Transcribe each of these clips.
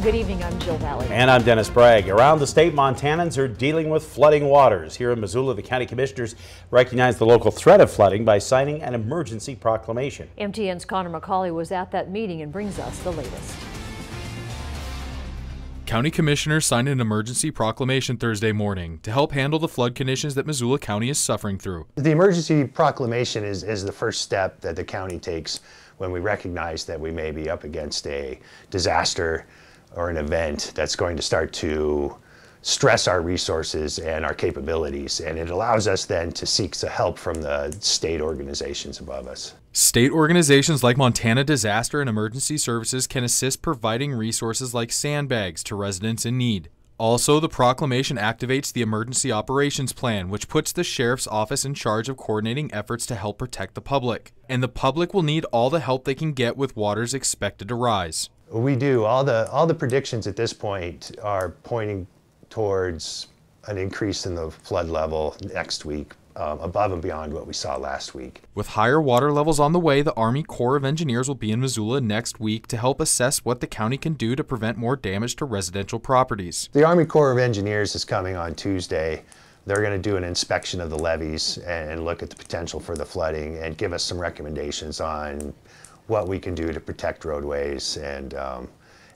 Good evening, I'm Jill Valley. And I'm Dennis Bragg. Around the state, Montanans are dealing with flooding waters. Here in Missoula, the county commissioners recognize the local threat of flooding by signing an emergency proclamation. MTN's Connor McCauley was at that meeting and brings us the latest. County commissioners signed an emergency proclamation Thursday morning to help handle the flood conditions that Missoula County is suffering through. The emergency proclamation is the first step that the county takes when we recognize that we may be up against a disaster or an event that's going to start to stress our resources and our capabilities, and it allows us then to seek some help from the state organizations above us. State organizations like Montana Disaster and Emergency Services can assist providing resources like sandbags to residents in need. Also, the proclamation activates the Emergency Operations Plan, which puts the Sheriff's Office in charge of coordinating efforts to help protect the public. And the public will need all the help they can get with waters expected to rise. We do. All the predictions at this point are pointing towards an increase in the flood level next week, above and beyond what we saw last week. With higher water levels on the way, the Army Corps of Engineers will be in Missoula next week to help assess what the county can do to prevent more damage to residential properties. The Army Corps of Engineers is coming on Tuesday. They're going to do an inspection of the levees and look at the potential for the flooding and give us some recommendations on what we can do to protect roadways and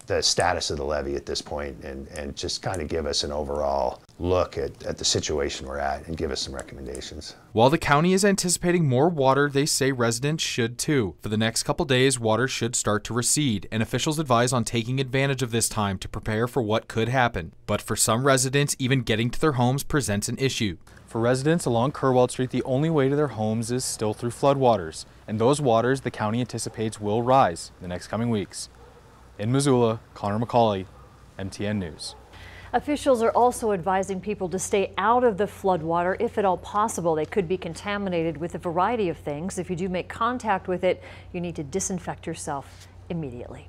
the status of the levee at this point, and just kind of give us an overall look at the situation we're at and give us some recommendations. While the county is anticipating more water, they say residents should too. For the next couple days, water should start to recede, and officials advise on taking advantage of this time to prepare for what could happen. But for some residents, even getting to their homes presents an issue. For residents along Kerwald Street, the only way to their homes is still through floodwaters, and those waters the county anticipates will rise in the next coming weeks. In Missoula, Connor McCauley, MTN News. Officials are also advising people to stay out of the floodwater if at all possible. They could be contaminated with a variety of things. If you do make contact with it, you need to disinfect yourself immediately.